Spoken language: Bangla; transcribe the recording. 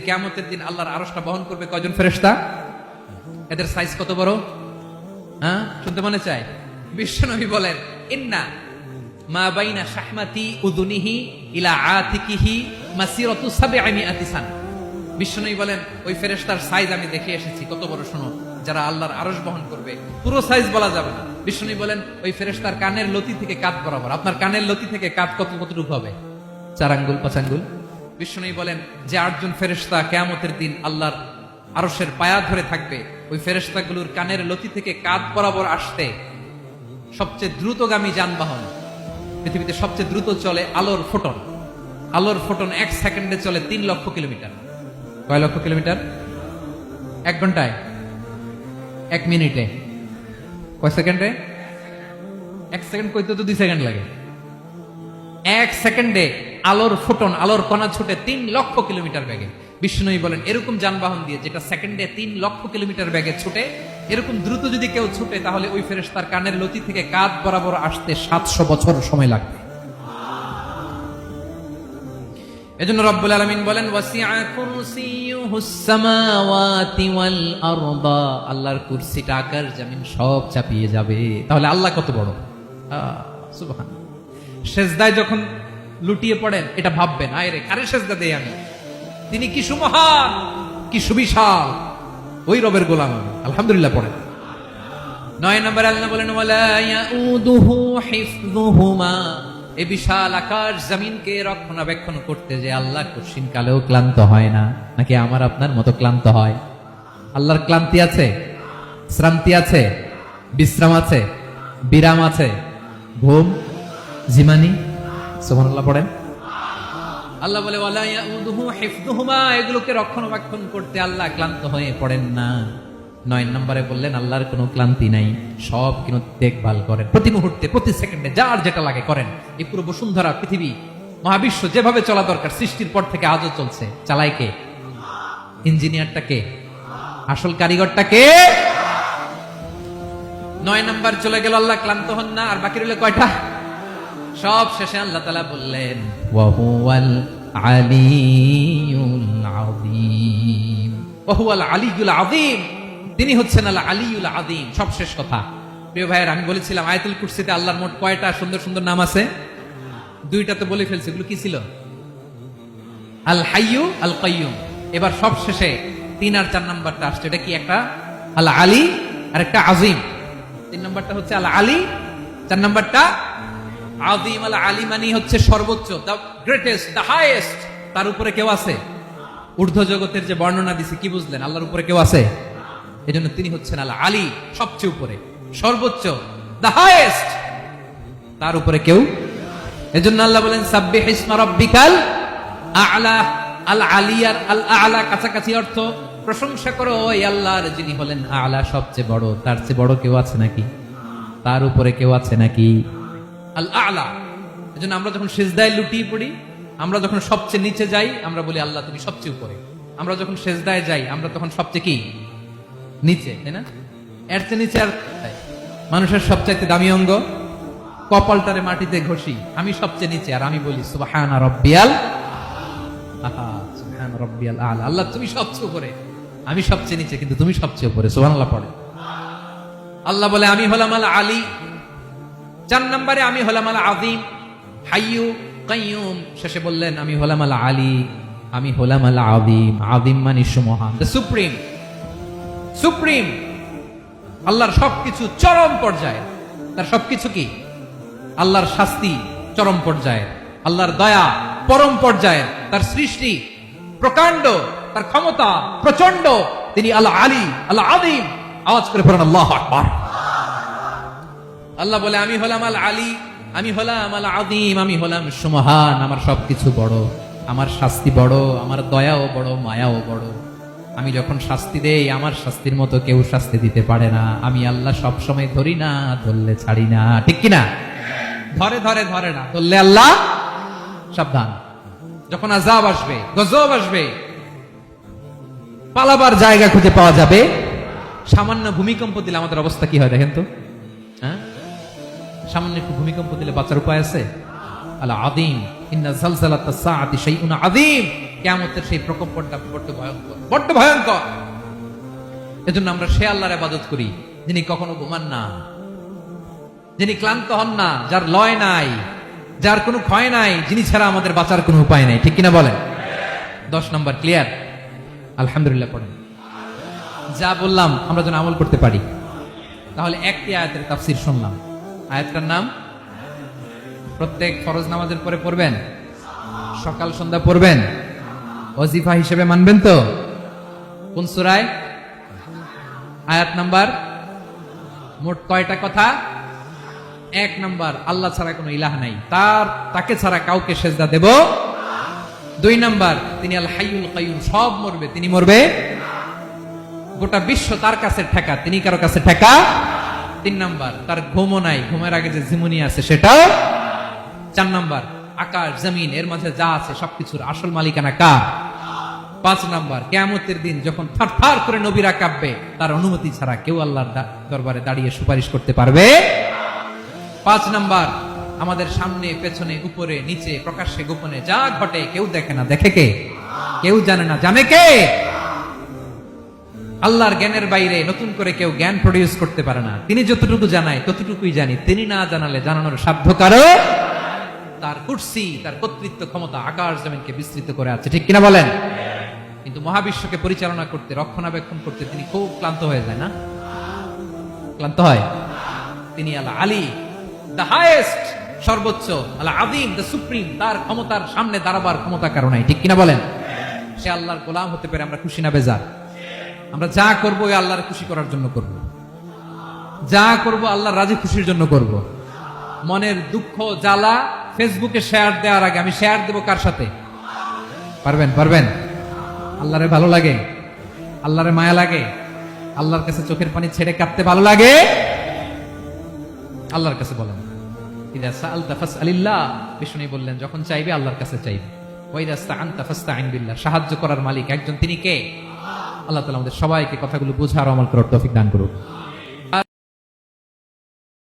কিয়ামতের দিন আল্লাহর আরশটা বহন করবে কয়জন ফেরেশতা? এদের সাইজ কত বড়? হ্যাঁ, শুনতে মনে চায়? বিশ্বনবী বলেন, ইন্না মা বাইনা শাহমাতি উযুনিহি ইলা আতিকিহি মাসিরাতু 700 সান। বিশ্বনবী বলেন, ওই ফেরেশতার সাইজ আমি দেখে এসেছি। কত বড় শোনো, যারা আল্লাহর আরশ বহন করবে। পুরো সাইজ বলা যাবে না। বিশ্বনবী বলেন, ওই ফেরেশতার কানের লতি থেকে কাঁধ বরাবর। আপনার কানের লতি থেকে কাঁধ কতটুকু হবে? 4 আঙ্গুল 5 আঙ্গুল। বিশ্বনবী বলেন, যে 8 জন ফেরেশতা কিয়ামতের দিন আল্লাহর আরশের পায়া ধরে থাকবে, ওই ফেরেশতাগুলোর কানের লতি থেকে কাঁধ বরাবর আসতে সবচেয়ে দ্রুতগামী যানবাহন, পৃথিবীতে সবচেয়ে দ্রুত চলে আলোর ফোটন। আলোর ফোটন 1 সেকেন্ডে চলে 3 লক্ষ কিলোমিটার। কয় লক্ষ কিলোমিটার? 1 ঘন্টায়? 1 মিনিটে? কয় সেকেন্ডে? 1 সেকেন্ড কইতে তো 2 সেকেন্ড লাগে। 1 সেকেন্ডে আলোর ফোটন, আলোর কণা ছুটে 3 লক্ষ কিলোমিটার বেগে। বিষ্ণুই বলেন, এরকম যানবাহন দিয়ে যেটা সেকেন্ডে 3 লক্ষ কিলোমিটার বেগে ছুটে, এরকম দ্রুত যদি কেউ ছুটে, তাহলে ওই ফেরেশতার কানের লতি থেকে কাঁধ বরাবর আসতে 700 বছর সময় লাগবে। এজন্য রব্বুল আলামিন বলেন, ওয়াসিআ কুরসিয়ুহুস সামাওয়াতি ওয়াল আরদা। আল্লাহর কুরসিটা আকাশ জমিন সব চাপিয়ে যাবে। তাহলে আল্লাহ কত বড়! সুবহানাল্লাহ। সেজদায় যখন লুটিয়ে পড়েন, এটা ভাববেন, আয় রে, কারে সেজদা দেই আমি? তিনি কি সুমহান, কি সুবিশাল! ওই রবের গোলাম আমি। আলহামদুলিল্লাহ পড়েন। 9 নম্বরে আল্লাহ বলেন, ওয়ালা ইয়াউদুহু হিফযুহুমা। এই বিশাল আকাশ জমিনকে রক্ষণাবেক্ষণ করতে যে আল্লাহ কঠিন কালেও ক্লান্ত হয় না। নাকি আমার আপনার মতো ক্লান্ত হয়? আল্লাহর ক্লান্তি আছে? শ্রান্তি আছে? বিশ্রাম আছে? বিরাম আছে? ঘুম, জিমানি? সুবহানাল্লাহ পড়েন। আল্লাহ বলে, ওয়ালা ইয়াউদুহু হিফযুহুমা। এগুলোকে রক্ষণাবেক্ষণ করতে আল্লাহ ক্লান্ত হয়ে পড়েন না। 9 নম্বরে বললেন, আল্লাহর কোনো ক্লান্তি নাই, সব কিন্তু দেখভাল করেন। প্রতি মুহূর্তে, প্রতি সেকেন্ডে যার যেটা লাগে করেন। এই পুরো বসুন্ধরা, পৃথিবী, মহাবিশ্ব যেভাবে চলা দরকার সৃষ্টির পর থেকে আজও চলছে। চালায় কে? ইঞ্জিনিয়ারটা কে? আসল কারিগরটা কে? 9 নম্বর চলে গেল, আল্লাহ ক্লান্ত হন না। আর বাকি রইল কয়টা? সব শেষে আল্লাহ তাআলা বললেন, ওয়া হুয়াল আলিয়ুল আযীম। ওয়া হুয়াল আলিয়ুল আযীম। তিনি হচ্ছেন আল আলিয়ুল আযীম। সব শেষ কথা। প্রিয় ভাইয়ের, আমি বলেছিলাম আয়াতুল কুরসিতে আল্লাহর মোট কয়টা সুন্দর সুন্দর নাম আছে? 2টা তো বলে ফেলছি। এগুলো কি ছিল? আল হাইয়ু, আল কাইয়ুম। এবার সব শেষে 3 আর 4 নাম্বারটা আসছে। এটা কি? একটা আল আলী আর একটা আযীম। 3 নাম্বারটা হচ্ছে আল আলী, 4 নাম্বারটা আযীম। আল আলী মানে হচ্ছে সর্বোচ্চ, দ্য গ্রেটেস্ট, দ্য হাইয়েস্ট। তার উপরে কেউ আছে? ঊর্ধ্ব জগতের যে বর্ণনা দিছি, কি বুঝলেন? আল্লাহর উপরে কেউ আছে? এজন্য তিনি হচ্ছেন আল আলী, সবচেয়ে উপরে, সর্বোচ্চ, দ্য হাইয়েস্ট। তার উপরে কেউ। এজন্য আল্লাহ বলেন, সাব্বিহ ইসমা রাব্বিকাল আ'লা। আল আলী আর আল আ'লা কাছাকাছি অর্থ। প্রশংসা করো ওই আল্লাহর, যিনি হলেন আ'লা, সবচেয়ে বড়। তার চেয়ে বড় কেউ আছে নাকি? তার উপরে কেউ আছে নাকি? আল আ'লা। এজন্য আমরা যখন সিজদায় লুটিয়ে পড়ি, আমরা যখন সবচেয়ে নিচে যাই, আমরা বলি, আল্লাহ তুমি সবচেয়ে উপরে। আমরা যখন সিজদায় যাই, আমরা তখন সবচেয়ে কি? নিচে, তাই না? এর চেয়ে নিচে আর মানুষের সবচাইতে দামি অঙ্গ কপালটারে মাটিতে ঘষি, আমি সবচেয়ে নিচে, আর আমি বলি সুবহানা রাব্বিয়াল আ'লা। সুবহানা রাব্বিয়াল আ'লা। আল্লাহ তুমি সবচেয়ে উপরে, আমি সবচেয়ে নিচে, কিন্তু তুমি সবচেয়ে উপরে। সুবহানাল্লাহ পড়ে। আল্লাহ বলে, আমি হলাম আল আলী। 4 নম্বরে আমি হলাম আল আযীম, হাইয়ু কাইয়ুম। শেষে বললেন, আমি হলাম আল আলী, আমি হলাম আল আযীম। আযীম মানে সুমহান, দ্য সুপ্রিম। সুপ্রিম। আল্লাহর সবকিছু চরম পর্যায়ে। তার সবকিছু কি? আল্লাহর শাস্তি চরম পর্যায়ে, আল্লাহর দয়া পরম পর্যায়ে, তার সৃষ্টি প্রকাণ্ড, তার ক্ষমতা প্রচন্ড। তিনি আল আলী, আল আযীম। আওয়াজ করে পড়েন আল্লাহু আকবার। আল্লাহ বলে, আমি হলাম আল আলী, আমি হলাম আল আযীম, আমি হলাম সুমহান। আমার সবকিছু বড়, আমার শাস্তি বড়, আমার দয়াও বড়, মায়াও বড়। আমি যখন শাস্তি দেই, আমার শাস্তির মতো কেউ শাস্তি দিতে পারে না। আমি আল্লাহ সব সময় ধরি না, ধরলে ছাড়ি না। ঠিক কিনা? ধরে ধরে ধরে না, ধরলে আল্লাহ সাবধান। যখন আযাব আসবে, গজব আসবে, পালাবার জায়গা খুঁজে পাওয়া যাবে। সামান্য ভূমিকম্প দিলে আমাদের অবস্থা কি হয় দেখেন তো? হ্যাঁ, সামান্য একটু ভূমিকম্প দিলে বাঁচার উপায় আছে? আল আযীম, ইন্না যালজালাতাস সাআতি শাইউন আযীম। কিয়ামতের সেই প্রকোপটা বড্ড ভয়ঙ্কর, বড্ড ভয়ঙ্কর। এজন্য আমরা সে আল্লাহর ইবাদত করি যিনি কখনো ঘুমান না, যিনি ক্লান্ত হন না, যার লয় নাই, যার কোনো ক্ষয় নাই, যিনি ছাড়া আমাদের বাঁচার কোনো উপায় নাই। ঠিক কিনা বলেন? 10 নম্বর ক্লিয়ার? আলহামদুলিল্লাহ পড়েন। যা বললাম আমরা যেন আমল করতে পারি। তাহলে একটি আয়াতের তাফসীর শুনলাম, আয়াতটার নাম প্রত্যেক ফরজ নামাজের পরে পড়বেন, সকাল সন্ধ্যা পড়বেন, ওয়াজিফা হিসেবে মানবেন তো? কোন সূরায়? আয়াত নাম্বার মোট কয়টা কথা? 1 নাম্বার, আল্লাহ ছাড়া কোনো ইলাহ নাই, তাকে ছাড়া কাউকে সেজদা দেব। 2 নাম্বার, তিনি আল হাইয়ুল কাইয়ুম, সব মরবে, তিনি মরবে, গোটা বিশ্ব তার কাছে ঠেকা, তিনি কারো কাছে ঠেকা। 3 নাম্বার, তার ঘুমও নাই, ঘুমের আগে যে জিমুনি আছে সেটাও। 4 নাম্বার, আকাশ জমিন এর মাঝে যা আছে সবকিছুর আসল মালিকানা কার? 5 নাম্বার, কিয়ামতের দিন যখন থারথার করে নবীরা কাঁপবে, তার অনুমতি ছাড়া কেউ আল্লাহর দরবারে দাঁড়িয়ে সুপারিশ করতে পারবে। 5 নাম্বার, আমাদের সামনে পেছনে উপরে নিচে প্রকাশ্যে গোপনে যা ঘটে কেউ দেখে না, দেখে কে? কেউ জানে না, জানে কে? আল্লাহর জ্ঞানের বাইরে নতুন করে কেউ জ্ঞান প্রডিউস করতে পারে না। তিনি যতটুকু জানায় ততটুকুই জানি, তিনি না জানালে জানানোর সাধ্য কারো। তার কুরসি, তার কর্তৃত্ব ক্ষমতা আকাশ জমিনকে বিস্তৃত করে আছে। ঠিক কিনা বলেন? কিন্তু মহাবিশ্বকে পরিচালনা করতে, রক্ষণাবেক্ষণ করতে তিনি খুব ক্লান্ত হয়ে যায় না? ক্লান্ত হয়। তিনি আল আলী, দ্য হাইয়েস্ট, সর্বোচ্চ, আল আযীম, দ্য সুপ্রিম, তার ক্ষমতার সামনে দাঁড়াবার ক্ষমতা কারো নাই। ঠিক কিনা বলেন? সে আল্লাহর গোলাম হতে পেরে আমরা খুশি না বেজার? আমরা যা করবো ওই আল্লাহর খুশি করার জন্য করব, যা করব আল্লাহর রাজি খুশির জন্য করব। মনের দুঃখ জ্বালা ফেসবুকে শেয়ার দেওয়ার আগে আমি শেয়ার দেব কার সাথে? পারবেন? পারবেন? আল্লাহরে ভালো লাগে, আল্লাহরে মায়া লাগে, আল্লাহর কাছে চোখের পানি ছেড়ে কাঁদতে ভালো লাগে? আল্লাহর কাছে বলেন, ইযা সাআলতা ফাসআলিল্লাহ, বিষ্ণু বললেন যখন চাইবে আল্লাহর কাছে চাইবে। ওয়া ইযা ইসতাআনতা ফাসতাঈন বিল্লাহ, সাহায্য করার মালিক একজন, তিনি কে? আল্লাহ তাআলা আমাদের সবাইকে কথাগুলো বুঝার আমল করার তৌফিক দান করুন।